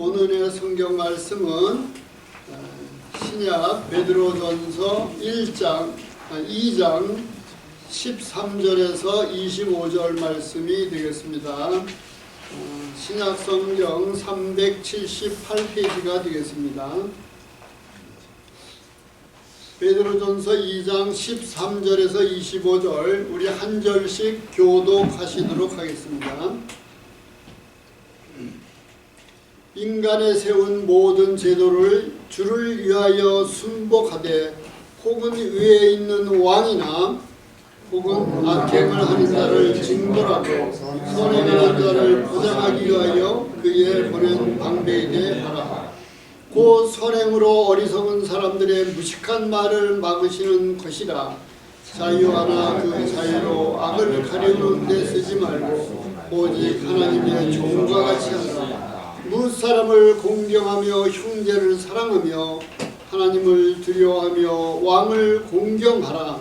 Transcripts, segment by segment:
오늘의 성경 말씀은 신약 베드로전서 2장 13절에서 25절 말씀이 되겠습니다. 신약 성경 378페이지가 되겠습니다. 베드로전서 2장 13절에서 25절 우리 한 절씩 교독하시도록 하겠습니다. 인간에 세운 모든 제도를 주를 위하여 순복하되 혹은 위에 있는 왕이나 혹은 악행을 하는 자를 징벌하고 선행하는 자를 보장하기 위하여 그의 보낸 방백에게 하라. 곧 선행으로 어리석은 사람들의 무식한 말을 막으시는 것이라. 자유하나 그 자유로 악을 가리우는 데 쓰지 말고 오직 하나님의 종과 같이 하라. 무사람을 공경하며 형제를 사랑하며 하나님을 두려워하며 왕을 공경하라.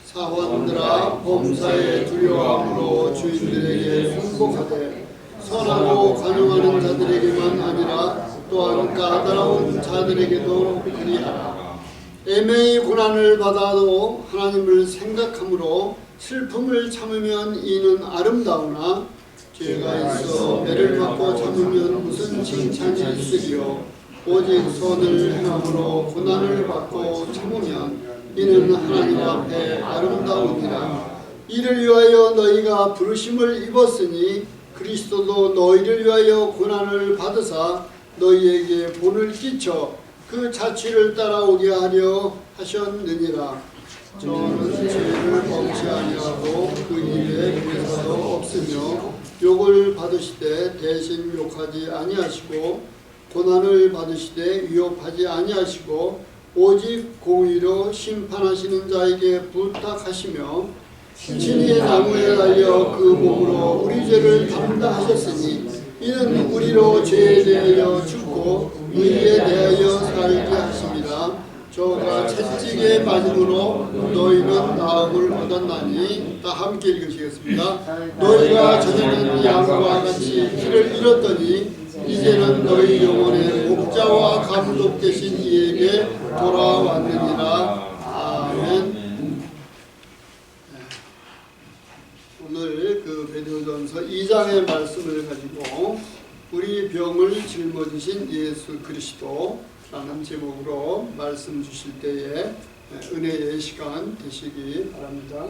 사환들아 범사에 두려워함으로 주인들에게 순복하되 선하고 관용하는 자들에게만 아니라 또한 까다로운 자들에게도 그리하라. 애매히 고난을 받아도 하나님을 생각함으로 슬픔을 참으면 이는 아름다우나 죄가 있어 매를 받고 참으면 무슨 칭찬이 있으리요. 오직 선을 행함으로 고난을 받고 참으면 이는 하나님 앞에 아름다우니라. 이를 위하여 너희가 부르심을 입었으니 그리스도도 너희를 위하여 고난을 받으사 너희에게 본을 끼쳐 그 자취를 따라오게 하려 하셨느니라. 저는 죄를 범치 아니하고 그 일에 괴사도 없으며 욕을 받으시되 대신 욕하지 아니하시고 고난을 받으시되 위협하지 아니하시고 오직 공의로 심판하시는 자에게 부탁하시며 진리의 나무에 달려 그 몸으로 우리 죄를 담당하셨으니 이는 우리로 죄에 대하여 죽고 의에 대하여 살게 하십니다. 저가 채찍에 맞음으로 너희는 나음을 얻었나니. 다 함께 읽으시겠습니다. 너희가 전에는 양과 같이 길을 잃었더니 이제는 너희 영혼의 목자와 감독 되신 이에게 돌아왔느니라. 아멘. 오늘 그 베드로전서 2장의 말씀을 가지고 우리 병을 짊어지신 예수 그리스도라는 제목으로 말씀 주실 때에 은혜의 시간 되시기 바랍니다.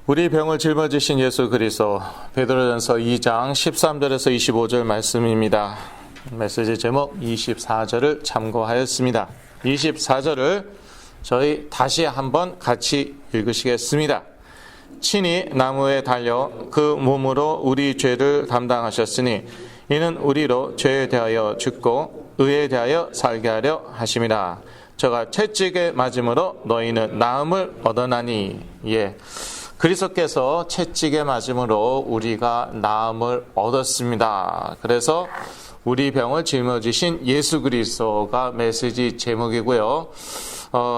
우리 병을 짊어지신 예수 그리스도, 베드로전서 2장 13절에서 25절 말씀입니다. 메시지 제목 24절을 참고하였습니다. 24절을 저희 다시 한번 같이 읽으시겠습니다. 친히 나무에 달려 그 몸으로 우리 죄를 담당하셨으니 이는 우리로 죄에 대하여 죽고 의에 대하여 살게 하려 하심이라. 저가 채찍에 맞음으로 너희는 나음을 얻어나니. 그리스도께서 채찍에 맞음으로 우리가 나음을 얻었습니다. 그래서 우리 병을 짊어지신 예수 그리스도가 메시지 제목이고요.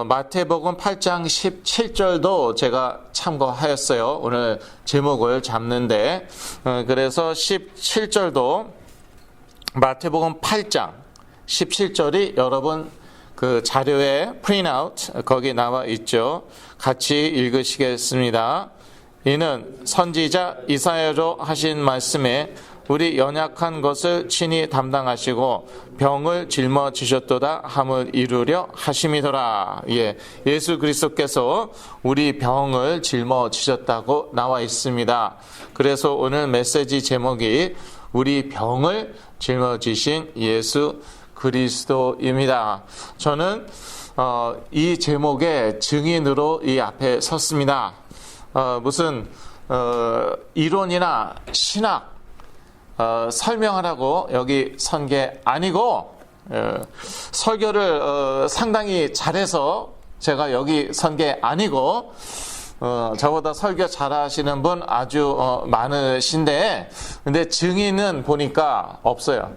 마태복음 8장 17절도 제가 참고하였어요. 오늘 제목을 잡는데, 그래서 17절도 마태복음 8장 17절이 여러분 그 자료에 프린트아웃 거기 나와 있죠. 같이 읽으시겠습니다. 이는 선지자 이사야로 하신 말씀에 우리 연약한 것을 친히 담당하시고 병을 짊어지셨도다 함을 이루려 하심이더라. 예수 그리스도께서 우리 병을 짊어지셨다고 나와 있습니다. 그래서 오늘 메시지 제목이 우리 병을 짊어지신 예수 그리스도입니다. 저는 이 제목의 증인으로 이 앞에 섰습니다. 무슨 이론이나 신학 설명하라고 여기 선 게 아니고 설교를 상당히 잘해서 제가 여기 선 게 아니고 저보다 설교 잘하시는 분 아주 많으신데, 근데 증인은 보니까 없어요.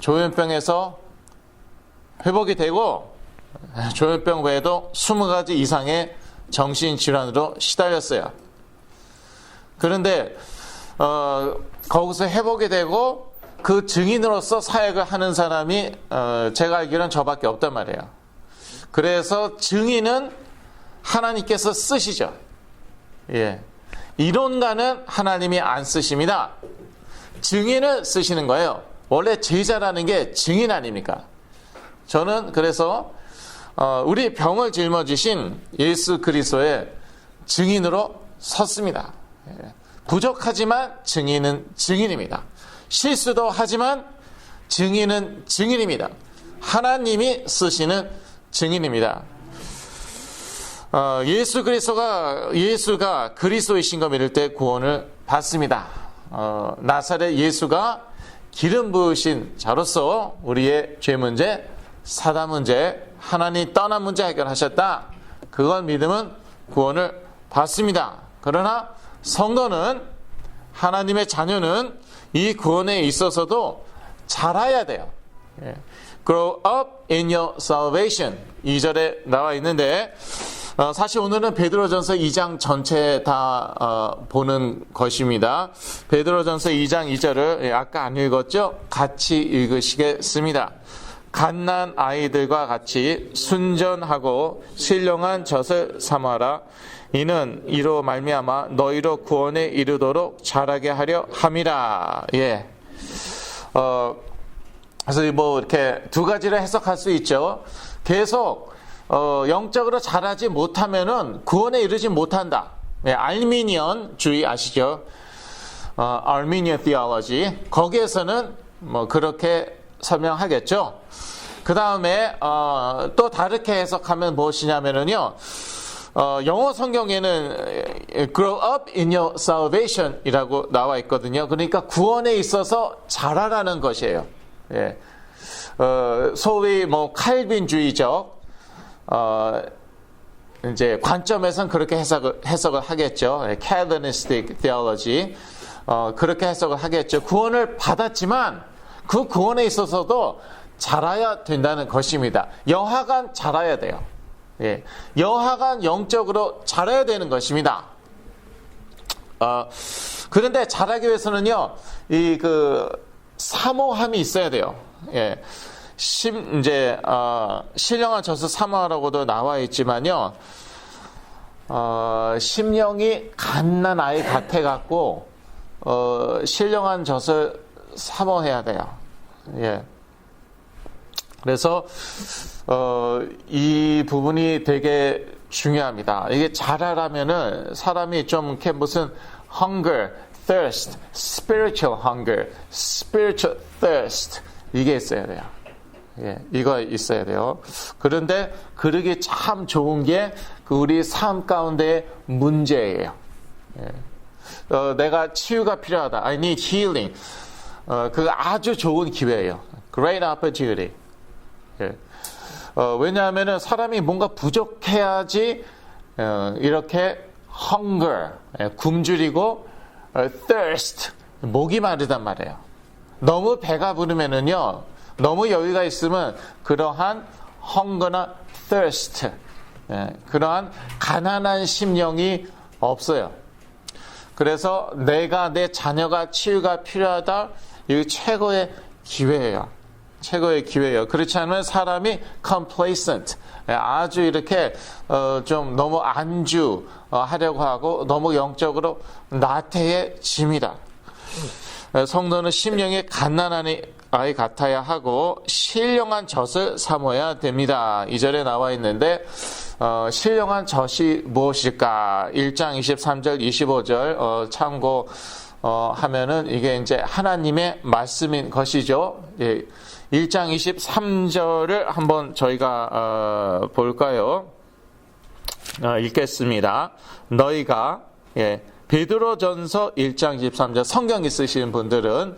조현병에서 회복이 되고, 조현병 외에도 20가지 이상의 정신질환으로 시달렸어요. 그런데 거기서 회복이 되고 그 증인으로서 사역을 하는 사람이 제가 알기로는 저밖에 없단 말이에요. 그래서 증인은 하나님께서 쓰시죠. 예. 이론가는 하나님이 안 쓰십니다. 증인을 쓰시는 거예요. 원래 제자라는 게 증인 아닙니까? 저는 그래서 우리 병을 짊어지신 예수 그리스도의 증인으로 섰습니다. 예. 부족하지만 증인은 증인입니다. 실수도 하지만 증인은 증인입니다. 하나님이 쓰시는 증인입니다. 예수가 그리스도이신 거 믿을 때 구원을 받습니다. 나사렛 예수가 기름 부으신 자로서 우리의 죄 문제, 사단 문제, 하나님 떠난 문제 해결하셨다. 그걸 믿으면 구원을 받습니다. 그러나 성도는, 하나님의 자녀는 이 구원에 있어서도 자라야 돼요. Grow up in your salvation. 2절에 나와 있는데, 사실 오늘은 베드로전서 2장 전체 다 보는 것입니다. 베드로전서 2장 2절을 아까 안 읽었죠? 같이 읽으시겠습니다. 갓난 아이들과 같이 순전하고 신령한 젖을 삼아라. 이는 이로 말미암아 너희로 구원에 이르도록 자라게 하려 함이라. 예. 그래서 뭐 이렇게 두 가지를 해석할 수 있죠. 계속 영적으로 자라지 못하면은 구원에 이르지 못한다. 예, 알미니언주의 아시죠? Arminian theology. 거기에서는 뭐 그렇게 설명하겠죠. 그 다음에 또 다르게 해석하면 무엇이냐면은요. 영어 성경에는 grow up in your salvation 이라고 나와 있거든요. 그러니까 구원에 있어서 자라라는 것이에요. 예. 소위 뭐 칼빈주의적 이제 관점에서는 그렇게 해석을 하겠죠. Calvinistic theology. 그렇게 해석을 하겠죠. 구원을 받았지만 그 구원에 있어서도 자라야 된다는 것입니다. 여하간 자라야 돼요. 예. 여하간 영적으로 자라야 되는 것입니다. 그런데 자라기 위해서는요, 사모함이 있어야 돼요. 예. 신령한 젖을 사모하라고도 나와 있지만요, 심령이 갓난 아이 같아갖고, 신령한 젖을 사모해야 돼요. 예. 그래서, 이 부분이 되게 중요합니다. 이게 자라라면은 사람이 좀 이렇게 무슨 hunger, thirst, spiritual hunger, spiritual thirst 이게 있어야 돼요. 예, 이거 있어야 돼요. 그런데 그러기 참 좋은 게 우리 삶 가운데의 문제예요. 예. 내가 치유가 필요하다. I need healing. 그거 아주 좋은 기회예요. Great opportunity. 예. 왜냐하면은 사람이 뭔가 부족해야지 이렇게 hunger, 굶주리고 thirst, 목이 마르단 말이에요. 너무 배가 부르면은요, 너무 여유가 있으면 그러한 hunger나 thirst, 그러한 가난한 심령이 없어요. 그래서 내 자녀가 치유가 필요하다, 이게 최고의 기회예요. 최고의 기회예요. 그렇지 않으면 사람이 complacent, 아주 이렇게 좀 너무 안주하려고 하고 너무 영적으로 나태해집니다. 성도는 심령이 갓난한 아이 같아야 하고 신령한 젖을 사모해야 됩니다. 2절에 나와 있는데 신령한 젖이 무엇일까? 1장 23절 25절 참고하면은 이게 이제 하나님의 말씀인 것이죠. 예. 1장 23절을 한번 저희가 볼까요? 읽겠습니다. 너희가 베드로전서 1장 23절 성경 있으신 분들은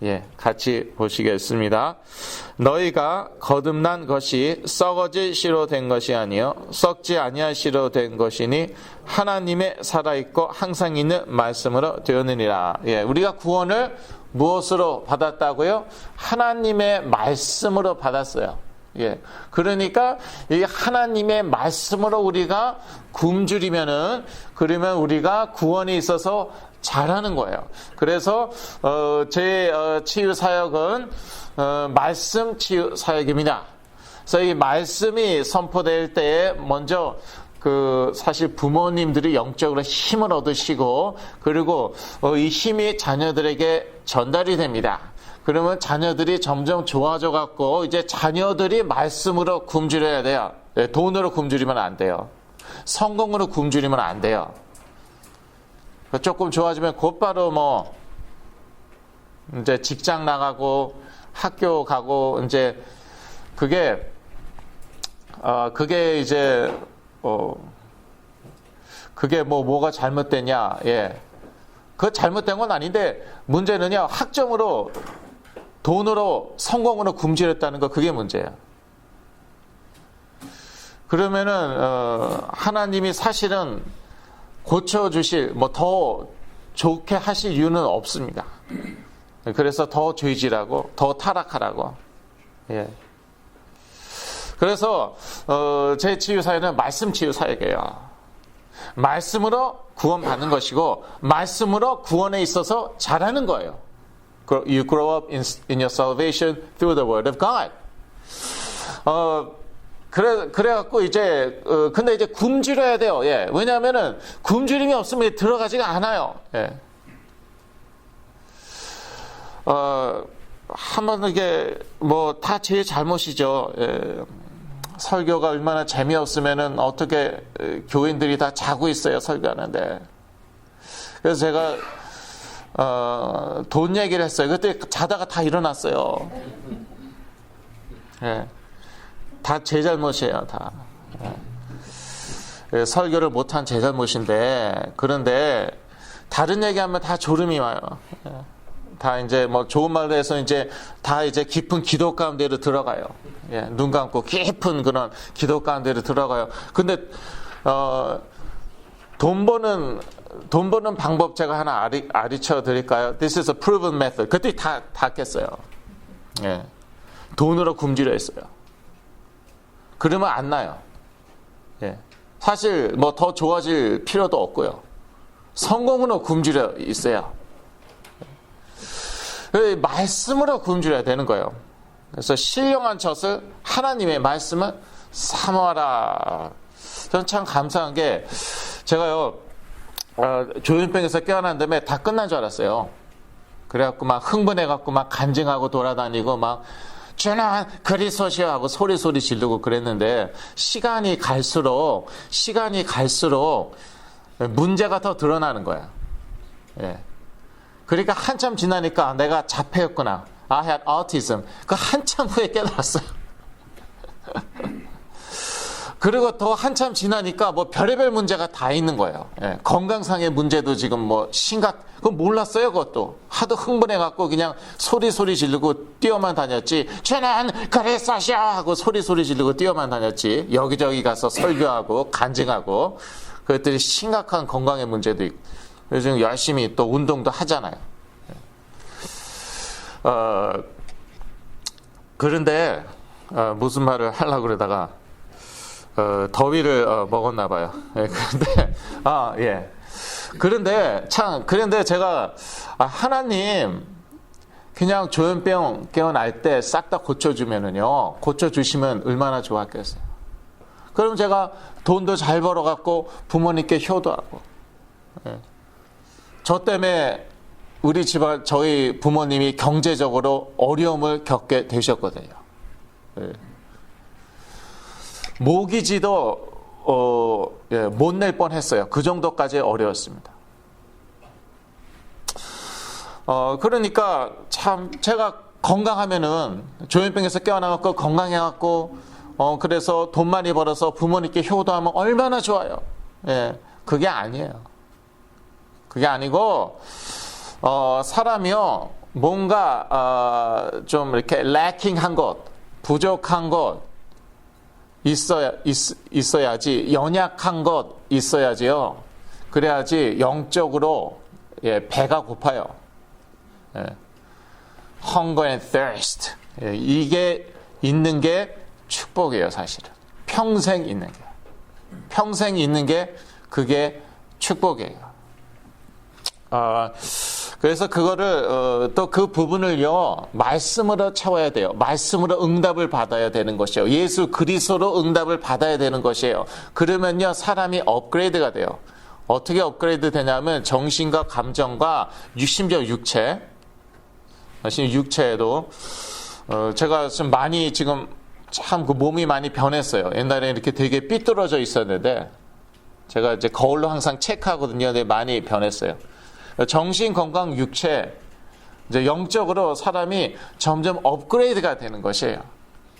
예, 같이 보시겠습니다. 너희가 거듭난 것이 썩어질 씨로 된 것이 아니요 썩지 아니할 씨로 된 것이니 하나님의 살아있고 항상 있는 말씀으로 되었느니라. 예, 우리가 구원을 무엇으로 받았다고요? 하나님의 말씀으로 받았어요. 예, 그러니까 이 하나님의 말씀으로 우리가 굶주리면은 그러면 우리가 구원이 있어서 잘하는 거예요. 그래서 제 치유 사역은 말씀 치유 사역입니다. 그래서 이 말씀이 선포될 때에 먼저 사실 부모님들이 영적으로 힘을 얻으시고 그리고 이 힘이 자녀들에게 전달이 됩니다. 그러면 자녀들이 점점 좋아져 갖고 이제 자녀들이 말씀으로 굶주려야 돼요. 돈으로 굶주리면 안 돼요. 성공으로 굶주리면 안 돼요. 조금 좋아지면 곧바로 이제 직장 나가고 학교 가고 이제 그게 이제 그게 뭐가 잘못됐냐? 예. 그 잘못된 건 아닌데 문제는요. 학점으로 돈으로 성공으로 굶주렸다는 거 그게 문제예요. 그러면은 하나님이 사실은 고쳐주실 더 좋게 하실 이유는 없습니다. 그래서 더 죄질하고 더 타락하라고. 예. 그래서 제 치유 사역은 말씀 치유 사역이에요. 말씀으로 구원받는 것이고 말씀으로 구원에 있어서 잘하는 거예요. You grow up in your salvation through the word of God. 그래갖고 이제 근데 이제 굶주려야 돼요. 예. 왜냐하면은 굶주림이 없으면 들어가지가 않아요. 예. 한번 이게 다 제 잘못이죠. 예. 설교가 얼마나 재미없으면은 어떻게 교인들이 다 자고 있어요. 설교하는데. 그래서 제가 돈 얘기를 했어요. 그때 자다가 다 일어났어요. 예. 다 제 잘못이에요, 다. 예. 설교를 못한 제 잘못인데, 그런데, 다른 얘기하면 다 졸음이 와요. 예. 다 이제 좋은 말로 해서 다 깊은 기도 가운데로 들어가요. 예. 눈 감고 깊은 그런 기도 가운데로 들어가요. 근데, 돈 버는 방법 제가 하나 가르쳐 드릴까요? This is a proven method. 그때 다 깼어요. 예. 돈으로 굶주려 있어요. 그러면 안 나요. 예. 사실 더 좋아질 필요도 없고요. 성공으로 굶주려 있어요. 말씀으로 굶주려야 되는 거예요. 그래서 신령한 젖을 하나님의 말씀을 사모하라. 저는 참 감사한 게 제가요 조현병에서 깨어난 다음에 다 끝난 줄 알았어요. 그래갖고 흥분해갖고 간증하고 돌아다니고 주는 그리스도시여 하고 소리 지르고 그랬는데 시간이 갈수록 문제가 더 드러나는 거야. 예. 그러니까 한참 지나니까 내가 자폐였구나. I had autism. 그 한참 후에 깨달았어요. 그리고 더 한참 지나니까 별의별 문제가 다 있는 거예요. 예. 건강상의 문제도 지금 그거 몰랐어요, 그것도. 하도 흥분해갖고 그냥 소리 지르고 뛰어만 다녔지. 주는 그리스도시여 하고 소리 지르고 뛰어만 다녔지. 여기저기 가서 설교하고 간증하고. 그것들이 심각한 건강의 문제도 있고. 요즘 열심히 또 운동도 하잖아요. 그런데 무슨 말을 하려고 그러다가 더위를 먹었나 봐요. 예, 그런데 제가 하나님 그냥 조현병 깨어날 때 싹 다 고쳐주시면 얼마나 좋았겠어요. 그럼 제가 돈도 잘 벌어갖고 부모님께 효도하고. 예. 저 때문에 우리 집안 저희 부모님이 경제적으로 어려움을 겪게 되셨거든요. 예. 모기지도 못 낼 뻔했어요. 그 정도까지 어려웠습니다. 그러니까 참 제가 건강하면은 조현병에서 깨어나갖고 건강해갖고 그래서 돈 많이 벌어서 부모님께 효도하면 얼마나 좋아요. 예, 그게 아니에요. 그게 아니고 사람이요 뭔가 좀 이렇게 lacking 것, 부족한 것 있어야지, 연약한 것 있어야지요. 그래야지 영적으로 배가 고파요. Hunger and thirst. 이게 있는 게 축복이에요, 사실은. 평생 있는 게. 평생 있는 게 그게 축복이에요. 그래서 그거를 또 그 부분을요 말씀으로 채워야 돼요. 말씀으로 응답을 받아야 되는 것이에요. 예수 그리스도로 응답을 받아야 되는 것이에요. 그러면요 사람이 업그레이드가 돼요. 어떻게 업그레이드 되냐면 정신과 감정과 심지어 육체에도 제가 좀 많이 지금 참 그 몸이 많이 변했어요. 옛날에 이렇게 되게 삐뚤어져 있었는데 제가 이제 거울로 항상 체크하거든요. 근데 많이 변했어요. 정신 건강 육체 이제 영적으로 사람이 점점 업그레이드가 되는 것이에요.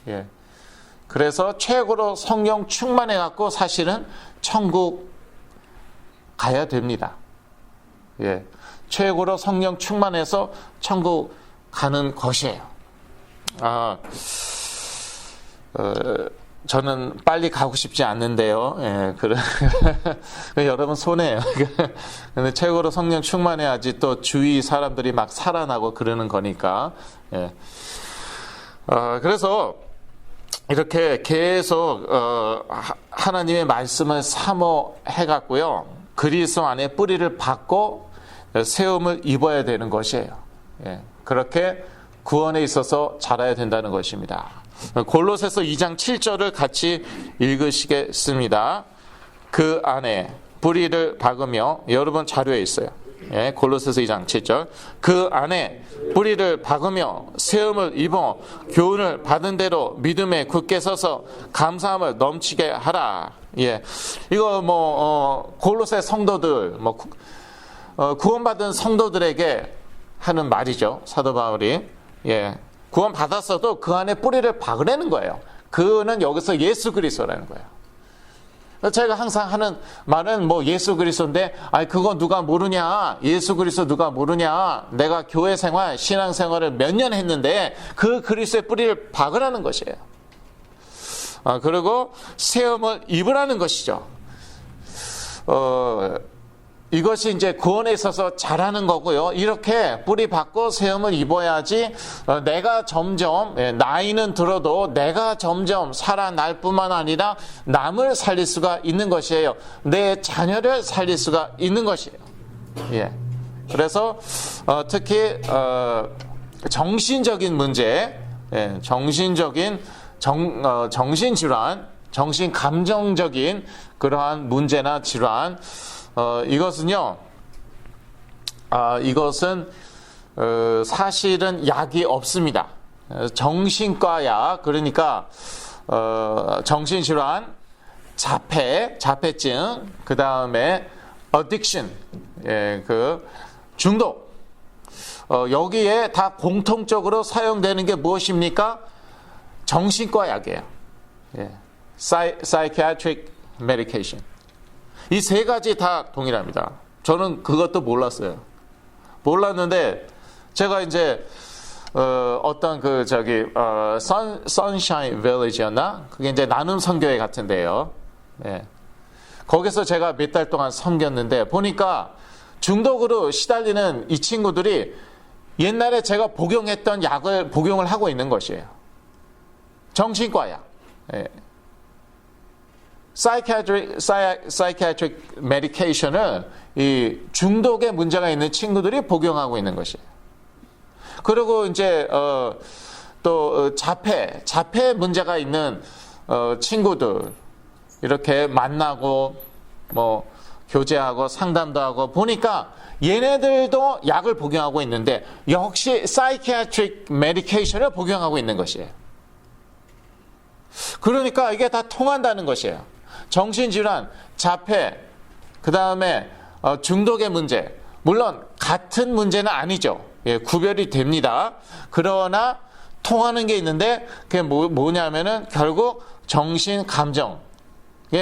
예. 그래서 최고로 성령 충만해 갖고 사실은 천국 가야 됩니다. 예. 최고로 성령 충만해서 천국 가는 것이에요. 저는 빨리 가고 싶지 않는데요. 예, 여러분 손해예요. 근데 최고로 성령 충만해야지 또 주위 사람들이 막 살아나고 그러는 거니까. 예. 그래서 이렇게 계속 하나님의 말씀을 사모해 갖고요. 그리스도 안에 뿌리를 받고 세움을 입어야 되는 것이에요. 예. 그렇게 구원에 있어서 자라야 된다는 것입니다. 골로새서 2장 7절을 같이 읽으시겠습니다. 그 안에 뿌리를 박으며 여러분 자료에 있어요. 예, 골로새서 2장 7절. 그 안에 뿌리를 박으며 세움을 입어 교훈을 받은 대로 믿음에 굳게 서서 감사함을 넘치게 하라. 예, 이거 골로새 성도들 구원받은 성도들에게 하는 말이죠. 사도 바울이. 예. 구원 받았어도 그 안에 뿌리를 박으라는 거예요. 그는 여기서 예수 그리스도라는 거예요. 제가 항상 하는 말은 예수 그리스도인데, 그거 누가 모르냐? 예수 그리스도 누가 모르냐? 내가 교회 생활, 신앙 생활을 몇 년 했는데 그 그리스도의 뿌리를 박으라는 것이에요. 그리고 세움을 입으라는 것이죠. 이것이 이제 구원에 있어서 잘하는 거고요. 이렇게 뿌리 받고 세움을 입어야지 내가 점점 나이는 들어도 내가 점점 살아날 뿐만 아니라 남을 살릴 수가 있는 것이에요. 내 자녀를 살릴 수가 있는 것이에요. 예. 그래서 특히 정신적인 문제, 정신적인 정신질환, 정신감정적인 그러한 문제나 질환, 이것은요, 이것은 사실은 약이 없습니다. 정신과 약, 그러니까 정신질환, 자폐증, 그 다음에 addiction, 그 중독. 여기에 다 공통적으로 사용되는 게 무엇입니까? 정신과 약이에요. psychiatric medication. 이 세 가지 다 동일합니다. 저는 그것도 몰랐어요. 몰랐는데 제가 이제 어떤 Sunshine Village였나? 그게 이제 나눔 선교회 같은데요. 예. 거기서 제가 몇 달 동안 섬겼는데 보니까 중독으로 시달리는 이 친구들이 옛날에 제가 복용했던 약을 복용을 하고 있는 것이에요. 정신과 약. 예. psychiatric medication을 이 중독에 문제가 있는 친구들이 복용하고 있는 것이에요. 그리고 이제 또 자폐 문제가 있는 친구들 이렇게 만나고 교제하고 상담도 하고 보니까 얘네들도 약을 복용하고 있는데 역시 psychiatric medication을 복용하고 있는 것이에요. 그러니까 이게 다 통한다는 것이에요. 정신질환, 자폐, 그 다음에 중독의 문제. 물론 같은 문제는 아니죠. 예, 구별이 됩니다. 그러나 통하는 게 있는데 그게 뭐냐면은 결국 정신, 감정의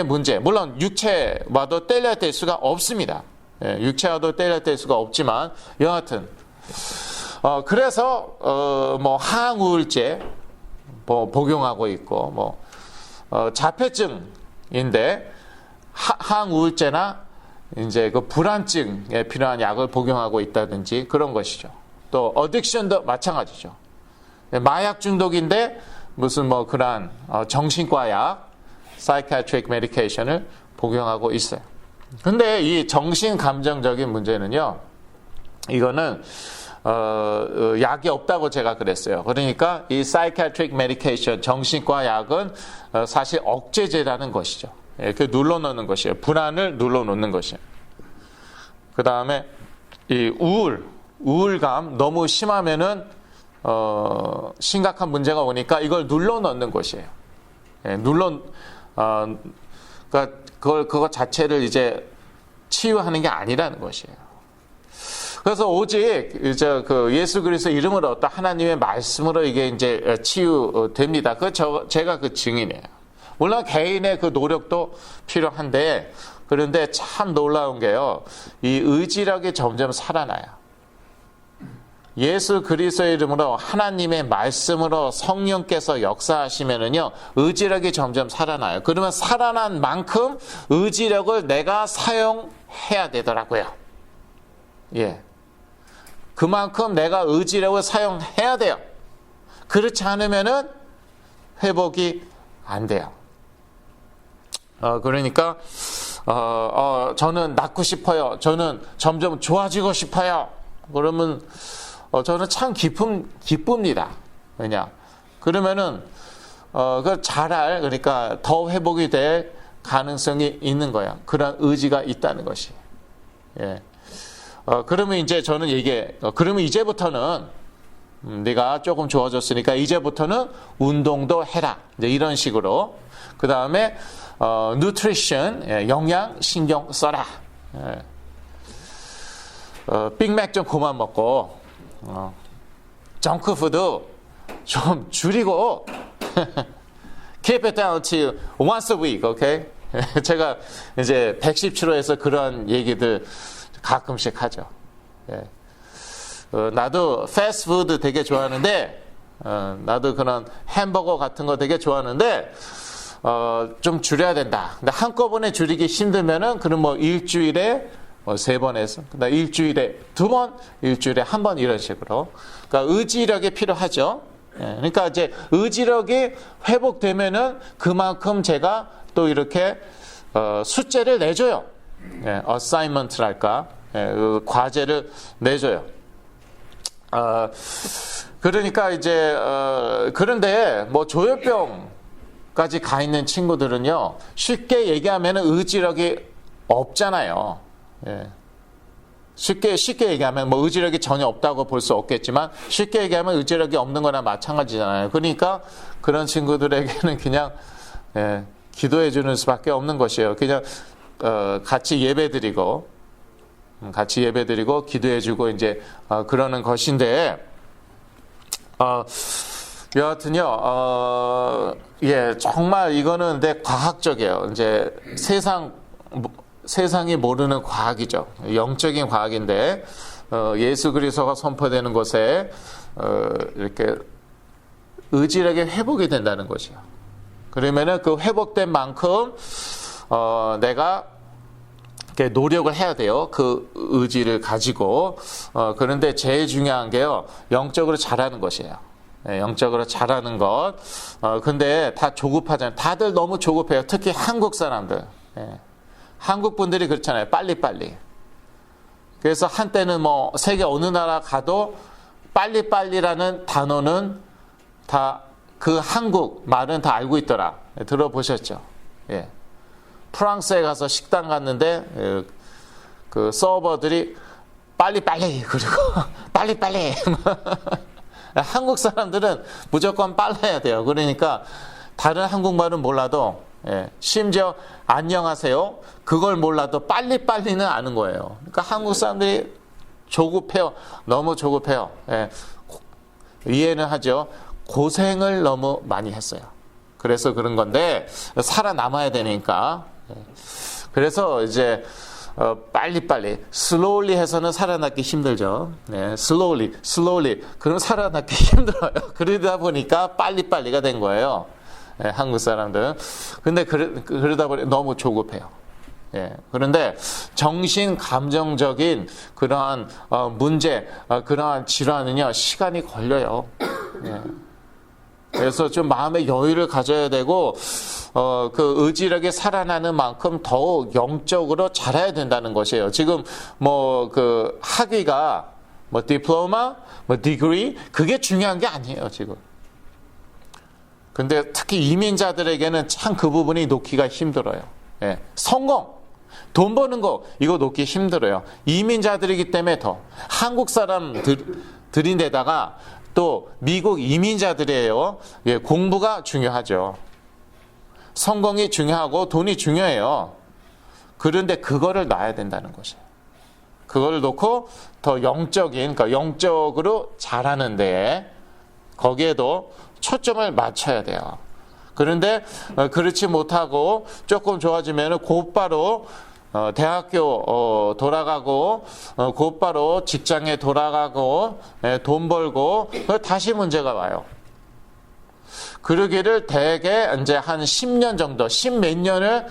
문제. 물론 육체와도 뗄릴 수가 없습니다. 예, 육체와도 뗄릴 수가 없지만 여하튼 그래서 뭐 항우울제 복용하고 있고 뭐 자폐증인데 항우울제나 이제 그 불안증에 필요한 약을 복용하고 있다든지 그런 것이죠. 또 어딕션도 마찬가지죠. 마약 중독인데 무슨 뭐 그러한 정신과 약, psychiatric medication을 복용하고 있어요. 근데 이 정신 감정적인 문제는요, 이거는 약이 없다고 제가 그랬어요. 그러니까 이 psychiatric medication, 정신과 약은 사실 억제제라는 것이죠. 이렇게 눌러놓는 것이에요. 불안을 눌러놓는 것이에요. 그 다음에 이 우울감 너무 심하면은 심각한 문제가 오니까 이걸 눌러놓는 것이에요. 그러니까 그거 자체를 이제 치유하는 게 아니라는 것이에요. 그래서 오직 이제 그 예수 그리스도 이름으로 어떤 하나님의 말씀으로 이게 이제 치유됩니다. 제가 그 증인이에요. 물론 개인의 그 노력도 필요한데, 그런데 참 놀라운 게요, 이 의지력이 점점 살아나요. 예수 그리스도의 이름으로 하나님의 말씀으로 성령께서 역사하시면은요, 의지력이 점점 살아나요. 그러면 살아난 만큼 의지력을 내가 사용해야 되더라고요. 예. 그만큼 내가 의지력을 사용해야 돼요. 그렇지 않으면은 회복이 안 돼요. 그러니까 저는 낫고 싶어요. 저는 점점 좋아지고 싶어요. 그러면 저는 참 기쁩니다. 왜냐? 그러면은 그러니까 더 회복이 될 가능성이 있는 거야. 그런 의지가 있다는 것이. 예. 그러면 이제 저는 그러면 이제부터는 네가 조금 좋아졌으니까 이제부터는 운동도 해라. 이제 이런 식으로. 그 다음에 nutrition, 영양 신경 써라. 빅맥 좀 그만 먹고 정크푸드 좀 줄이고 keep it down to once a week, okay? 제가 이제 110kg에서 그런 얘기들 가끔씩 하죠. 예. 나도 패스트푸드 되게 좋아하는데 나도 그런 햄버거 같은 거 되게 좋아하는데 좀 줄여야 된다. 근데 한꺼번에 줄이기 힘들면은 그럼 뭐 일주일에 3번에서 그다음 일주일에 2번, 일주일에 1번 이런 식으로. 그러니까 의지력이 필요하죠. 예. 그러니까 이제 의지력이 회복되면은 그만큼 제가 또 이렇게 숙제를 내줘요. 예, 어사이먼트랄까, 그 과제를 내줘요. 그러니까 이제 그런데 뭐 조혈병까지 가 있는 친구들은요, 쉽게 얘기하면 의지력이 없잖아요. 예. 쉽게 얘기하면 뭐 의지력이 전혀 없다고 볼 수 없겠지만 쉽게 얘기하면 의지력이 없는 거나 마찬가지잖아요. 그러니까 그런 친구들에게는 그냥 기도해 주는 수밖에 없는 것이에요. 그냥 같이 예배드리고 기도해주고 이제 그러는 것인데, 여하튼요, 정말 이거는 과학적이에요. 이제 세상이 모르는 과학이죠. 영적인 과학인데, 예수 그리스도가 선포되는 곳에 이렇게 의지력이 회복이 된다는 것이요. 그러면은 그 회복된 만큼 내가 이렇게 노력을 해야 돼요. 그 의지를 가지고. 그런데 제일 중요한 게요, 영적으로 자라는 것이에요. 영적으로 자라는 것. 근데 다 조급하잖아요. 다들 너무 조급해요. 특히 한국 사람들. 한국 분들이 그렇잖아요. 빨리빨리. 그래서 한때는 뭐 세계 어느 나라 가도 빨리빨리라는 단어는 다 그 한국 말은 다 알고 있더라. 들어보셨죠? 예. 프랑스에 가서 식당 갔는데 그 서버들이 빨리빨리, 그리고 빨리빨리. 한국 사람들은 무조건 빨라야 돼요. 그러니까 다른 한국말은 몰라도, 심지어 안녕하세요, 그걸 몰라도 빨리빨리는 아는 거예요. 그러니까 한국 사람들이 조급해요. 너무 조급해요. 이해는 하죠. 고생을 너무 많이 했어요. 그래서 그런 건데 살아남아야 되니까. 그래서 이제 빨리빨리, slowly 해서는 살아남기 힘들죠. 네, slowly. 그럼 살아남기 힘들어요. 그러다 보니까 빨리빨리가 된 거예요. 네, 한국 사람들은. 근데 그러다 보니 너무 조급해요. 예, 그런데 정신 감정적인 그러한 문제, 그러한 질환은요 시간이 걸려요. 예. 그래서 좀 마음의 여유를 가져야 되고 그 의지력이 살아나는 만큼 더욱 영적으로 자라야 된다는 것이에요. 지금 뭐 그 학위가 뭐 디플로마, 뭐 디그리 그게 중요한 게 아니에요 지금. 근데 특히 이민자들에게는 참 그 부분이 놓기가 힘들어요. 예. 성공. 돈 버는 거 이거 놓기 힘들어요. 이민자들이기 때문에 더 한국 사람들인데다가 또 미국 이민자들이에요. 예, 공부가 중요하죠. 성공이 중요하고 돈이 중요해요. 그런데 그거를 놔야 된다는 것이에요. 그거를 놓고 더 영적인, 그러니까 영적으로 자라는데 거기에도 초점을 맞춰야 돼요. 그런데 그렇지 못하고 조금 좋아지면 곧바로 대학교 돌아가고 곧바로 직장에 돌아가고 돈 벌고 다시 문제가 와요. 그러기를 대개 이제 한 10년 정도, 10몇 년을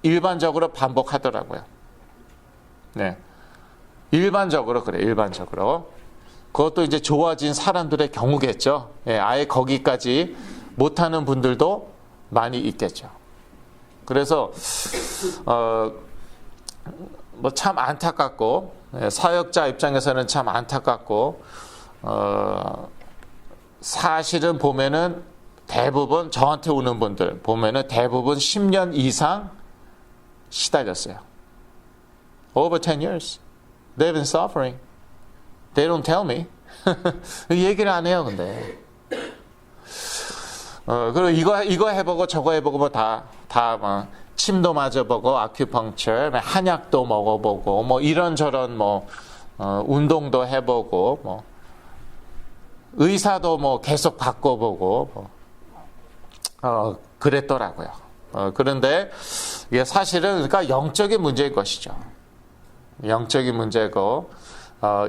일반적으로 반복하더라고요. 네. 일반적으로 그래, 일반적으로. 그것도 이제 좋아진 사람들의 경우겠죠. 예, 아예 거기까지 못하는 분들도 많이 있겠죠. 그래서 뭐 참 안타깝고 사역자 입장에서는 참 안타깝고 사실은 보면은 대부분 저한테 오는 분들 보면은 대부분 10년 이상 시달렸어요. Over 10 years. They've been suffering. They don't tell me. 얘기를 안 해요, 근데. 그리고 이거 해보고 저거 해보고 뭐 다 침도 맞아보고 아큐펑처, 한약도 먹어보고 뭐 이런저런 뭐 운동도 해보고 뭐 의사도 뭐 계속 바꿔보고 뭐 그랬더라고요. 그런데 이게 사실은 그러니까 영적인 문제인 것이죠. 영적인 문제고.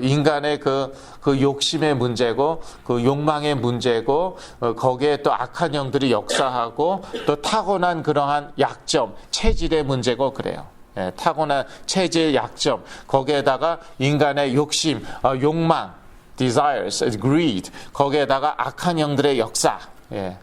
인간의 그 욕심의 문제고, 그 욕망의 문제고, 거기에 또 악한 영들이 역사하고, 또 타고난 그러한 약점, 체질의 문제고 그래요. 예, 타고난 체질, 약점, 거기에다가 인간의 욕심, 욕망, desires, greed, 거기에다가 악한 영들의 역사, 예.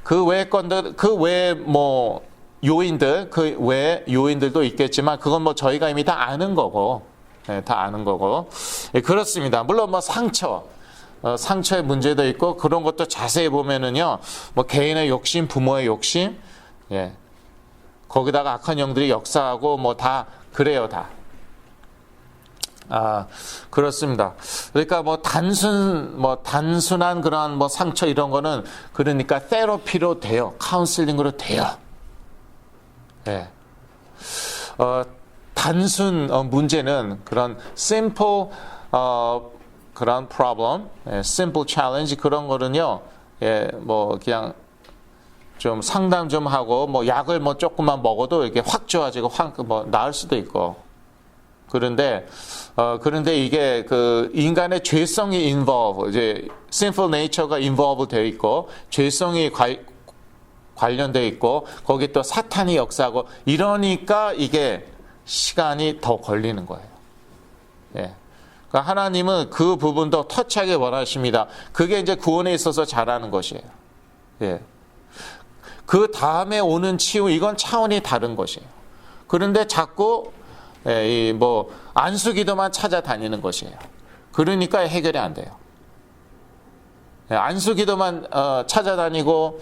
그 외에 뭐 요인들, 그 외에 요인들도 있겠지만, 그건 뭐 저희가 이미 다 아는 거고. 네, 다 아는 거고. 예, 그렇습니다. 물론 뭐 상처의 문제도 있고 그런 것도 자세히 보면은요, 뭐 개인의 욕심, 부모의 욕심, 예, 거기다가 악한 영들이 역사하고 뭐 다 그래요, 다. 그렇습니다. 그러니까 뭐 단순한 그런 뭐 상처 이런 거는 그러니까 테라피로 돼요, 카운슬링으로 돼요. 예. 단순 문제는 그런 simple 그런 problem, simple challenge 그런 거는요, 예, 뭐 그냥 좀 상담 좀 하고 뭐 약을 뭐 조금만 먹어도 이렇게 확 좋아지고 확 뭐 나을 수도 있고. 그런데 이게 그 인간의 죄성이 involve, 이제 sinful nature가 involve 되어 있고 죄성이 관련되어 있고 거기 또 사탄이 역사하고 이러니까 이게 시간이 더 걸리는 거예요. 예. 그러니까 하나님은 그 부분도 터치하게 원하십니다. 그게 이제 구원에 있어서 잘하는 것이에요. 예. 그 다음에 오는 치유, 이건 차원이 다른 것이에요. 그런데 자꾸 이 뭐 안수기도만 찾아다니는 것이에요. 그러니까 해결이 안 돼요. 예. 안수기도만 찾아다니고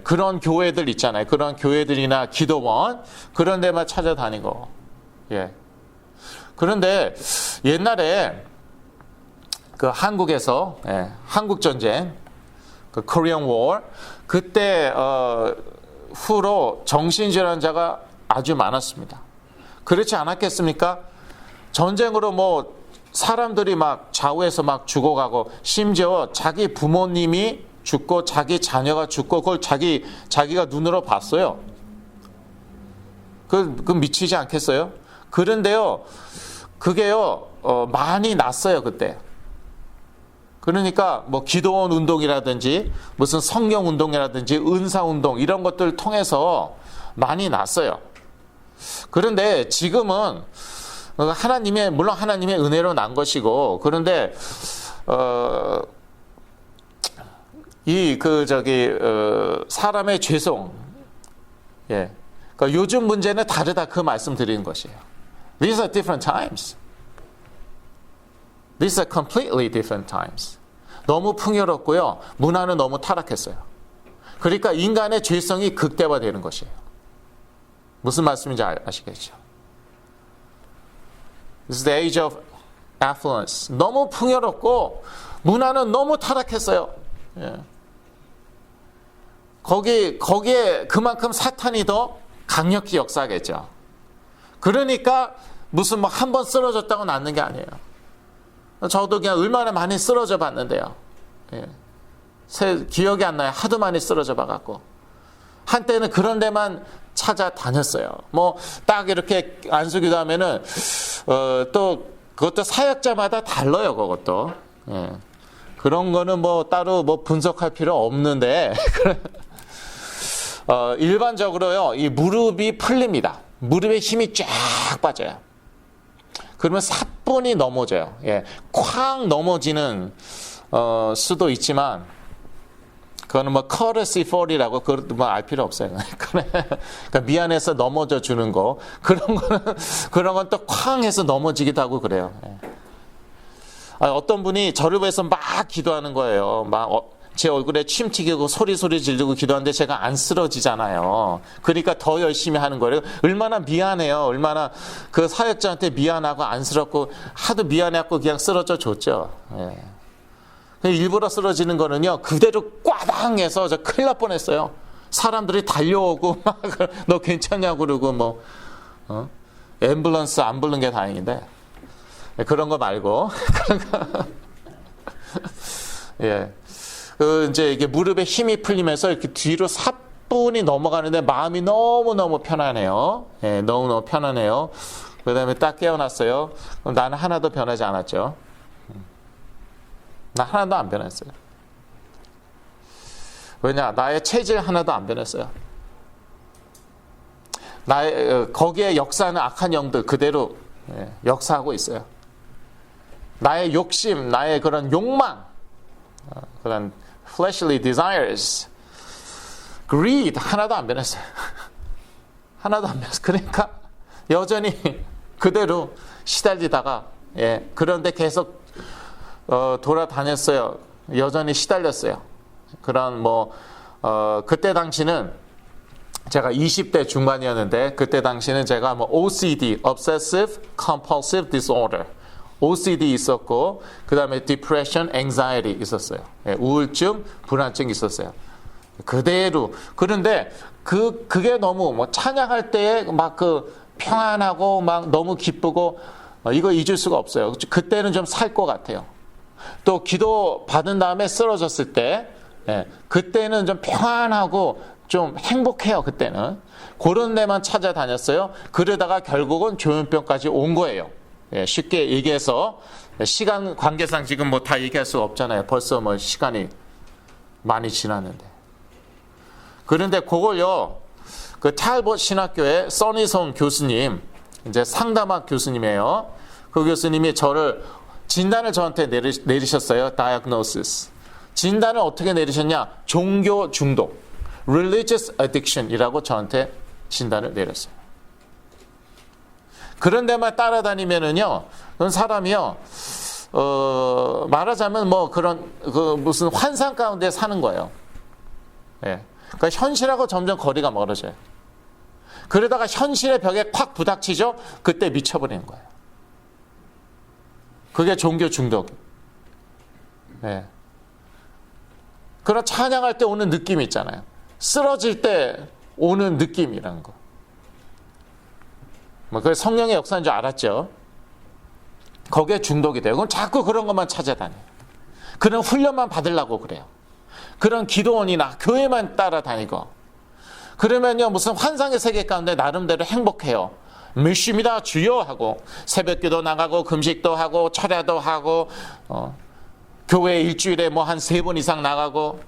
그런 교회들 있잖아요. 그런 교회들이나 기도원 그런 데만 찾아다니고. 예. 그런데 옛날에 그 한국에서 한국 전쟁, 그 Korean War 그때 후로 정신질환자가 아주 많았습니다. 그렇지 않았겠습니까? 전쟁으로 뭐 사람들이 막 좌우에서 막 죽어가고 심지어 자기 부모님이 죽고 자기 자녀가 죽고 그걸 자기가 눈으로 봤어요. 그 미치지 않겠어요? 그런데요, 그게요, 많이 났어요, 그때. 그러니까 뭐 기도원 운동이라든지 무슨 성령 운동이라든지 은사 운동 이런 것들을 통해서 많이 났어요. 그런데 지금은 물론 하나님의 은혜로 난 것이고, 그런데 사람의 죄송, 예, 그러니까 요즘 문제는 다르다, 그 말씀 드리는 것이에요. These are different times. These are completely different times. 너무 풍요롭고요, 문화는 너무 타락했어요. 그러니까 인간의 죄성이 극대화되는 것이에요. 무슨 말씀인지 아시겠죠? This is the age of affluence. 너무 풍요롭고 문화는 너무 타락했어요. 예. 거기에 그만큼 사탄이 더 강력히 역사하겠죠. 그러니까 무슨 뭐 한 번 쓰러졌다고 낫는 게 아니에요. 저도 그냥 얼마나 많이 쓰러져 봤는데요. 예. 기억이 안 나요. 하도 많이 쓰러져 봐갖고. 한때는 그런 데만 찾아다녔어요. 뭐 딱 이렇게 안수기도 하면은 또 그것도 사역자마다 달라요. 그것도. 예. 그런 거는 뭐 따로 뭐 분석할 필요 없는데 일반적으로요, 이 무릎이 풀립니다. 무릎에 힘이 쫙 빠져요. 그러면 사뿐히 넘어져요. 예, 쾅 넘어지는 수도 있지만, 그거는 뭐 courtesy fall이라고, 그것도 뭐 알 필요 없어요. 그러니까 미안해서 넘어져 주는 거, 그런 건 또 쾅 해서 넘어지기도 하고 그래요. 예. 어떤 분이 저를 위해서 막 기도하는 거예요. 제 얼굴에 침 튀기고 소리 지르고 기도하는데 제가 안 쓰러지잖아요. 그러니까 더 열심히 하는 거예요. 얼마나 미안해요. 얼마나 그 사역자한테 미안하고 안쓰럽고 하도 미안해갖고 그냥 쓰러져 줬죠. 예. 일부러 쓰러지는 거는요, 그대로 꽈당해서 저 큰일 날 뻔했어요. 사람들이 달려오고 막 너 괜찮냐고 그러고 뭐 앰뷸런스 안 부른 게 다행인데, 그런 거 말고 예. 이제 이게 무릎에 힘이 풀리면서 이렇게 뒤로 사뿐히 넘어가는데 마음이 너무너무 편하네요. 예, 너무너무 편하네요. 그 다음에 딱 깨어났어요. 그럼 나는 하나도 변하지 않았죠. 나 하나도 안 변했어요. 왜냐? 나의 체질 하나도 안 변했어요. 거기에 역사하는 악한 영들 그대로 역사하고 있어요. 나의 욕심, 나의 그런 욕망, 그런 fleshly desires, greed 하나도 안 변했어요. 하나도 안 변했어요. 그러니까 여전히 그대로 시달리다가, 예, 그런데 계속 돌아다녔어요. 여전히 시달렸어요. 그런 그때 당시는 제가 20대 중반이었는데, 그때 당시는 제가 OCD, Obsessive Compulsive Disorder, OCD 있었고, 그 다음에 Depression, Anxiety 있었어요. 예, 우울증, 불안증 있었어요. 그대로. 그런데 그게 너무 찬양할 때에 막 평안하고 막 너무 기쁘고 이거 잊을 수가 없어요. 그때는 좀 살 것 같아요. 또 기도 받은 다음에 쓰러졌을 때, 예, 그때는 좀 평안하고 좀 행복해요. 그때는 그런 데만 찾아다녔어요. 그러다가 결국은 조현병까지 온 거예요. 예, 쉽게 얘기해서 시간 관계상 지금 다 얘기할 수 없잖아요. 벌써 시간이 많이 지났는데. 그런데 그걸요, 그 탈봇 신학교의 써니송 교수님, 이제 상담학 교수님이에요. 그 교수님이 진단을 저한테 내리셨어요. diagnosis. 진단을 어떻게 내리셨냐? 종교 중독, religious addiction이라고 저한테 진단을 내렸어요. 그런 데만 따라다니면은요, 그런 사람이요, 말하자면 무슨 환상 가운데 사는 거예요. 예. 그러니까 현실하고 점점 거리가 멀어져요. 그러다가 현실의 벽에 콱 부닥치죠? 그때 미쳐버리는 거예요. 그게 종교 중독. 예. 그런 찬양할 때 오는 느낌이 있잖아요. 쓰러질 때 오는 느낌이라는 거. 그게 성령의 역사인 줄 알았죠. 거기에 중독이 돼요. 그럼 자꾸 그런 것만 찾아다녀요. 그런 훈련만 받으려고 그래요. 그런 기도원이나 교회만 따라다니고. 그러면요 무슨 환상의 세계 가운데 나름대로 행복해요. 믿습니다 주여 하고 새벽기도 나가고 금식도 하고 철야도 하고 교회 일주일에 뭐 한 3번 이상 나가고.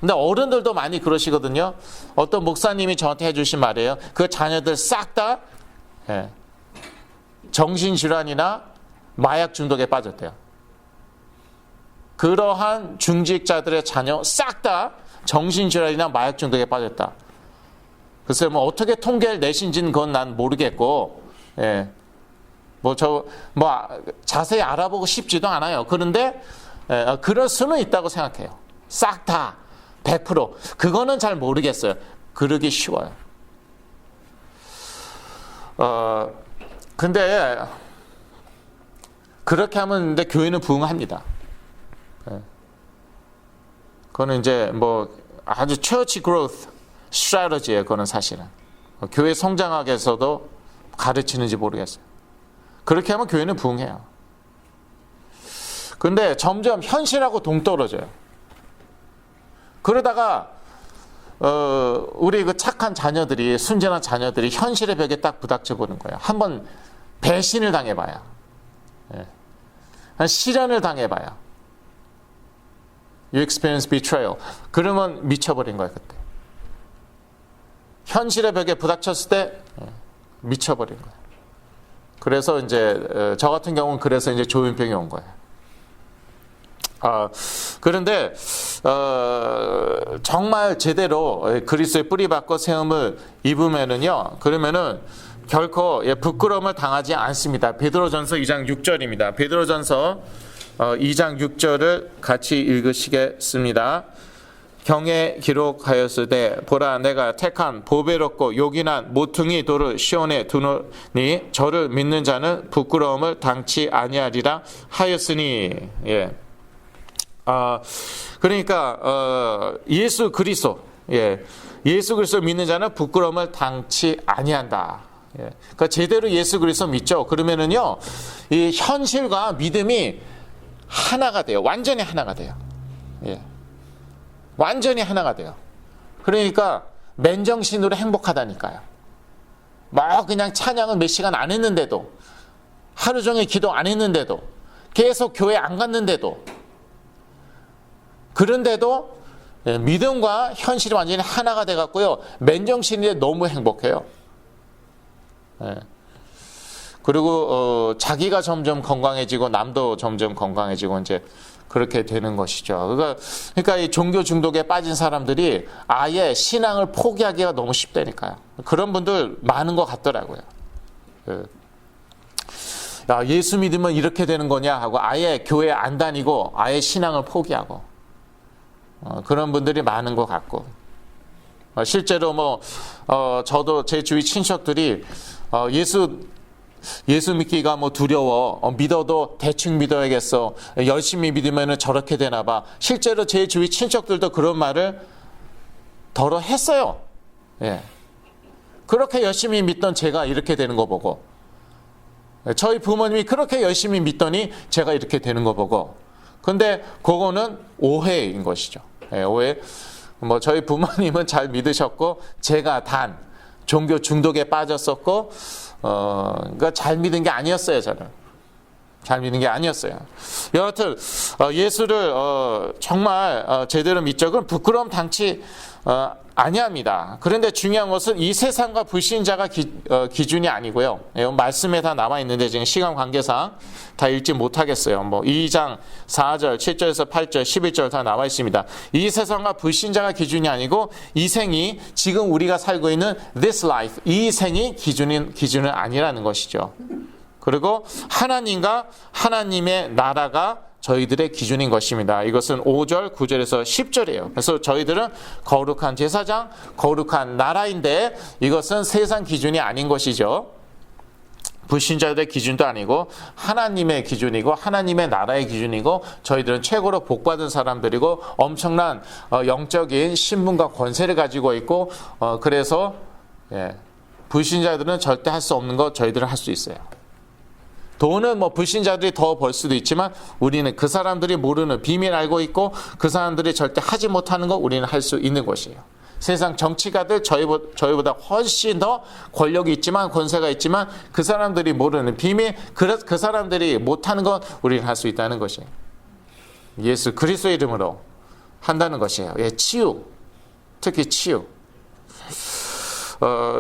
근데 어른들도 많이 그러시거든요. 어떤 목사님이 저한테 해주신 말이에요. 그 자녀들 싹 다 정신질환이나 마약 중독에 빠졌대요. 그러한 중직자들의 자녀 싹 다 정신질환이나 마약 중독에 빠졌다. 글쎄 뭐 어떻게 통계를 내신지는 그건 난 모르겠고, 자세히 알아보고 싶지도 않아요. 그런데 그럴 수는 있다고 생각해요. 싹 다 100%. 그거는 잘 모르겠어요. 그러기 쉬워요. 근데 그렇게 하면 근데 교회는 부흥합니다. 그거는 이제 뭐 아주 church growth strategy예요. 그거는 사실은 교회 성장하기 위해서도 가르치는지 모르겠어요. 그렇게 하면 교회는 부흥해요. 근데 점점 현실하고 동떨어져요. 그러다가 우리 그 착한 자녀들이, 순전한 자녀들이 현실의 벽에 딱 부닥쳐 보는 거예요. 한번 배신을 당해봐야, 한 시련을 당해봐야, you experience betrayal. 그러면 미쳐버린 거예요. 그때 현실의 벽에 부닥쳤을 때 미쳐버린 거예요. 그래서 이제 저 같은 경우는 그래서 이제 조현병이 온 거예요. 그런데 정말 제대로 그리스도의 뿌리박고 세움을 입으면은요, 그러면은 결코 부끄러움을 당하지 않습니다. 베드로전서 2장 6절입니다. 베드로전서 2장 6절을 같이 읽으시겠습니다. 경에 기록하였으되 보라 내가 택한 보배롭고 요긴한 모퉁이 돌을 시온에 두노니 저를 믿는 자는 부끄러움을 당치 아니하리라 하였으니. 그러니까 예수 그리스도, 예수 그리스도 믿는 자는 부끄러움을 당치 아니한다. 그러니까 제대로 예수 그리스도 믿죠. 그러면은요, 이 현실과 믿음이 하나가 돼요. 완전히 하나가 돼요. 완전히 하나가 돼요. 그러니까 맨정신으로 행복하다니까요. 뭐 그냥 찬양을 몇 시간 안 했는데도, 하루 종일 기도 안 했는데도, 계속 교회 안 갔는데도, 그런데도 믿음과 현실이 완전히 하나가 돼갖고요, 맨정신인데 너무 행복해요. 그리고 자기가 점점 건강해지고 남도 점점 건강해지고 이제 그렇게 되는 것이죠. 그러니까 이 종교 중독에 빠진 사람들이 아예 신앙을 포기하기가 너무 쉽다니까요. 그런 분들 많은 것 같더라고요. 야, 예수 믿으면 이렇게 되는 거냐 하고 아예 교회 안 다니고 아예 신앙을 포기하고 그런 분들이 많은 것 같고, 실제로 저도 제 주위 친척들이 예수 믿기가 두려워, 믿어도 대충 믿어야겠어, 열심히 믿으면 저렇게 되나 봐. 실제로 제 주위 친척들도 그런 말을 덜어 했어요. 그렇게 열심히 믿던 제가 이렇게 되는 거 보고, 저희 부모님이 그렇게 열심히 믿더니 제가 이렇게 되는 거 보고. 근데 그거는 오해인 것이죠. 오해. 저희 부모님은 잘 믿으셨고 제가 단 종교 중독에 빠졌었고, 그러니까 잘 믿은 게 아니었어요. 저는 잘 믿는 게 아니었어요. 여하튼 예수를 정말 제대로 믿죠. 그럼 부끄러움 당치 아니합니다. 그런데 중요한 것은 이 세상과 불신자가 기준이 아니고요. 말씀에 다 나와 있는데 지금 시간 관계상 다 읽지 못하겠어요. 2장 4절, 7절에서 8절, 11절 다 나와 있습니다. 이 세상과 불신자가 기준이 아니고 이 생이, 지금 우리가 살고 있는 this life, 이 생이 기준은 아니라는 것이죠. 그리고 하나님과 하나님의 나라가 저희들의 기준인 것입니다. 이것은 5절, 9절에서 10절이에요. 그래서 저희들은 거룩한 제사장, 거룩한 나라인데 이것은 세상 기준이 아닌 것이죠. 불신자들의 기준도 아니고 하나님의 기준이고 하나님의 나라의 기준이고, 저희들은 최고로 복받은 사람들이고 엄청난 영적인 신분과 권세를 가지고 있고, 그래서 불신자들은 절대 할 수 없는 것 저희들은 할 수 있어요. 돈은 불신자들이 더 벌 수도 있지만 우리는 그 사람들이 모르는 비밀 알고 있고 그 사람들이 절대 하지 못하는 거 우리는 할 수 있는 것이에요. 세상 정치가들 저희보다 훨씬 더 권력이 있지만 권세가 있지만 그 사람들이 모르는 비밀, 그 사람들이 못하는 건 우리는 할 수 있다는 것이에요. 예수 그리스도의 이름으로 한다는 것이에요. 예, 치유, 특히 치유.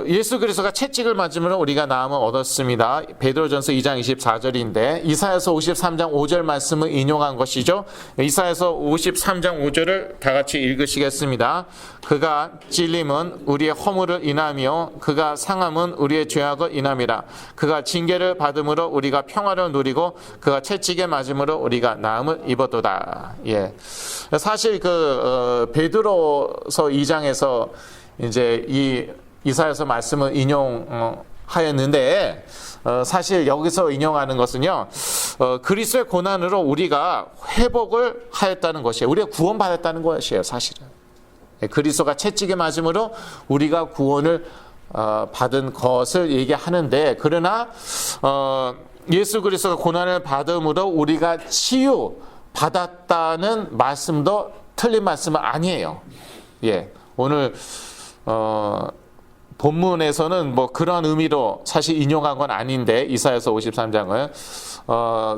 예수 그리스도가 채찍을 맞음으로 우리가 나음을 얻었습니다. 베드로전서 2장 24절인데 이사야서 53장 5절 말씀을 인용한 것이죠. 이사야서 53장 5절을 다 같이 읽으시겠습니다. 그가 찔림은 우리의 허물을 인하며 그가 상함은 우리의 죄악을 인함이라. 그가 징계를 받음으로 우리가 평화를 누리고 그가 채찍에 맞음으로 우리가 나음을 입었도다. 예. 사실 베드로서 2장에서 이제 이사야서 말씀을 인용하였는데 사실 여기서 인용하는 것은요, 그리스도의 고난으로 우리가 회복을 하였다는 것이에요. 우리가 구원받았다는 것이에요, 사실은. 그리스도가 채찍에 맞음으로 우리가 구원을 받은 것을 얘기하는데, 그러나 예수 그리스도가 고난을 받음으로 우리가 치유 받았다는 말씀도 틀린 말씀은 아니에요. 예, 오늘 본문에서는 뭐 그런 의미로 사실 인용한 건 아닌데 이사야서 53장을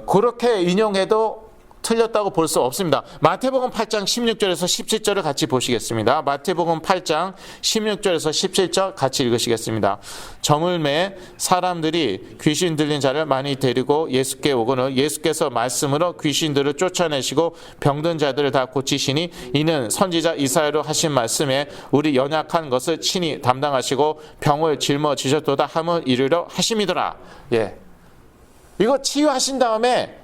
그렇게 인용해도 틀렸다고 볼 수 없습니다. 마태복음 8장 16절에서 17절을 같이 보시겠습니다. 마태복음 8장 16절에서 17절 같이 읽으시겠습니다. 저물매 사람들이 귀신 들린 자를 많이 데리고 예수께 오거늘 예수께서 말씀으로 귀신들을 쫓아내시고 병든 자들을 다 고치시니 이는 선지자 이사야로 하신 말씀에 우리 연약한 것을 친히 담당하시고 병을 짊어지셨도다 함을 이루려 하심이더라. 예, 이거 치유하신 다음에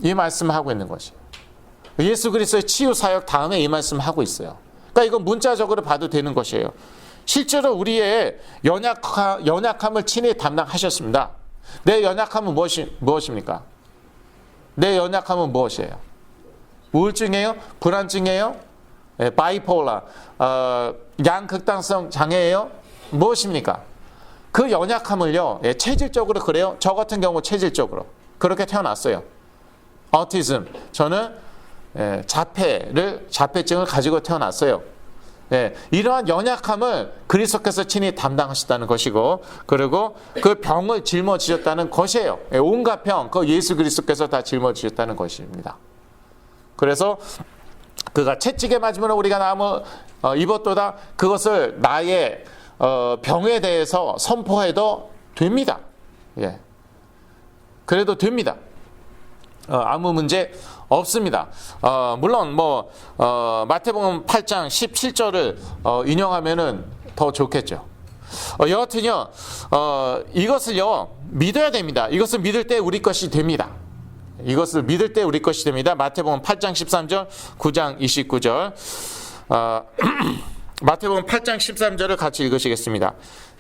이 말씀을 하고 있는 것이에요. 예수 그리스도의 치유 사역 다음에 이 말씀을 하고 있어요. 그러니까 이건 문자적으로 봐도 되는 것이에요. 실제로 우리의 연약함을 친히 담당하셨습니다. 내 연약함은 무엇입니까? 내 연약함은 무엇이에요? 우울증이에요? 불안증이에요? 바이폴라, 양극단성 장애예요? 무엇입니까? 그 연약함을요, 체질적으로 그래요? 저 같은 경우 체질적으로 그렇게 태어났어요. 오티즘, 저는 자폐증을 가지고 태어났어요. 이러한 연약함을 그리스도께서 친히 담당하셨다는 것이고, 그리고 그 병을 짊어지셨다는 것이에요. 온갖 병, 그 예수 그리스도께서 다 짊어지셨다는 것입니다. 그래서 그가 채찍에 맞으므로 우리가 나음을 입었도다. 그것을 나의 병에 대해서 선포해도 됩니다. 예, 그래도 됩니다. 아무 문제 없습니다. 물론 마태복음 8장 17절을 인용하면은 더 좋겠죠. 여하튼요, 이것을요 믿어야 됩니다. 이것을 믿을 때 우리 것이 됩니다. 이것을 믿을 때 우리 것이 됩니다. 마태복음 8장 13절, 9장 29절. 마태복음 8장 13절을 같이 읽으시겠습니다.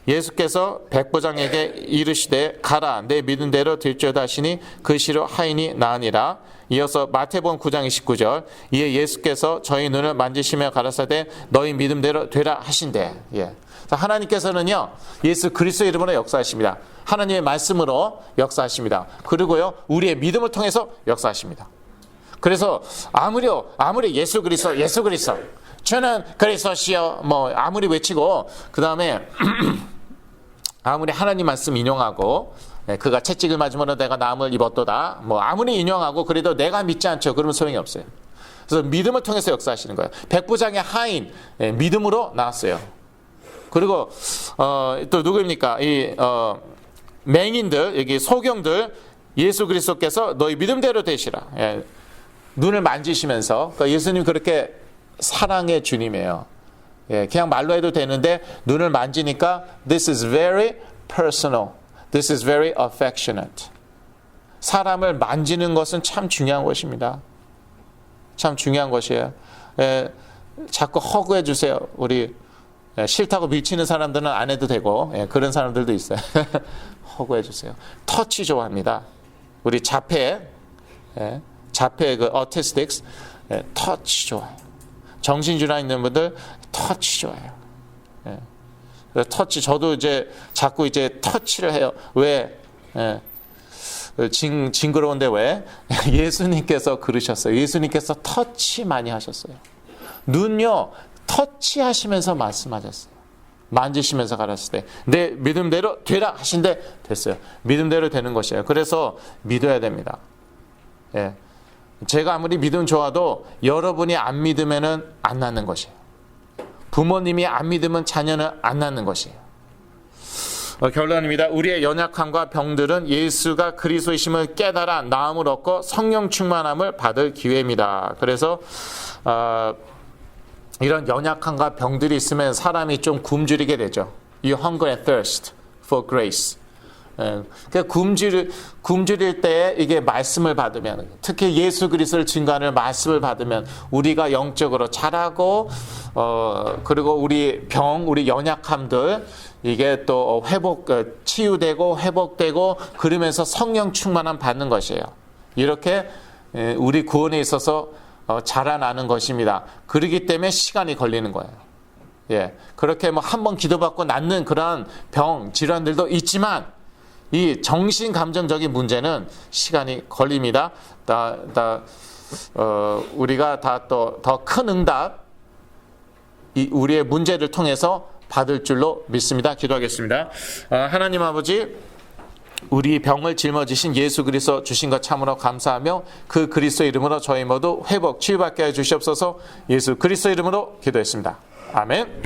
예수께서 백부장에게 이르시되 가라 내 믿은 대로 될지어다 하시니 그 시로 하인이 나으니라. 이어서 마태복음 9장 29절 이에 예수께서 저희 눈을 만지시며 가라사대 너희 믿음대로 되라 하신대. 예. 하나님께서는요 예수 그리스도의 이름으로 역사하십니다. 하나님의 말씀으로 역사하십니다. 그리고요 우리의 믿음을 통해서 역사하십니다. 그래서 아무리 예수 그리스도 저는 그리스도시여 아무리 외치고 그 다음에 아무리 하나님 말씀 인용하고 그가 채찍을 맞으므로 내가 나음을 입었도다 아무리 인용하고 그래도 내가 믿지 않죠. 그러면 소용이 없어요. 그래서 믿음을 통해서 역사하시는 거예요. 백부장의 하인 믿음으로 나왔어요. 그리고 또 누구입니까? 이 맹인들 여기 소경들 예수 그리스도께서 너희 믿음대로 되시라. 눈을 만지시면서 그러니까 예수님 그렇게 사랑의 주님이에요. 그냥 말로 해도 되는데 눈을 만지니까 This is very personal. This is very affectionate. 사람을 만지는 것은 참 중요한 것입니다. 참 중요한 것이에요. 자꾸 허그해 주세요. 우리 싫다고 밀치는 사람들은 안 해도 되고 그런 사람들도 있어요. 허그해 주세요. 터치 좋아합니다. 우리 자폐 그 autistic 터치 좋아해요. 정신질환 있는 분들 터치 좋아해요. 터치 저도 이제 자꾸 터치를 해요. 왜? 징그러운데 왜? 예수님께서 그러셨어요. 예수님께서 터치 많이 하셨어요. 눈요 터치하시면서 말씀하셨어요. 만지시면서 가르쳤을 때 내 믿음대로 되라 하신데 됐어요. 믿음대로 되는 것이에요. 그래서 믿어야 됩니다. 예. 제가 아무리 믿음 좋아도 여러분이 안 믿으면은 안 낫는 것이에요. 부모님이 안 믿으면 자녀는 안 낫는 것이에요. 결론입니다. 우리의 연약함과 병들은 예수가 그리스도이심을 깨달아 나음을 얻고 성령 충만함을 받을 기회입니다. 그래서 이런 연약함과 병들이 있으면 사람이 좀 굶주리게 되죠. You hunger and thirst for grace. 굶주릴 때 이게 말씀을 받으면, 특히 예수 그리스도를 증거하는 말씀을 받으면 우리가 영적으로 자라고, 그리고 우리 우리 연약함들 이게 또 치유되고 회복되고 그러면서 성령 충만함 받는 것이에요. 이렇게 우리 구원에 있어서 자라나는 것입니다. 그렇기 때문에 시간이 걸리는 거예요. 예, 그렇게 뭐 한 번 기도받고 낫는 그런 병 질환들도 있지만 이 정신 감정적인 문제는 시간이 걸립니다. 우리가 다 또 더 큰 응답 우리의 문제를 통해서 받을 줄로 믿습니다. 기도하겠습니다. 하나님 아버지, 우리 병을 짊어지신 예수 그리스도 주신 것 참으로 감사하며 그 그리스도 이름으로 저희 모두 회복 치유받게 해 주시옵소서. 예수 그리스도 이름으로 기도했습니다. 아멘.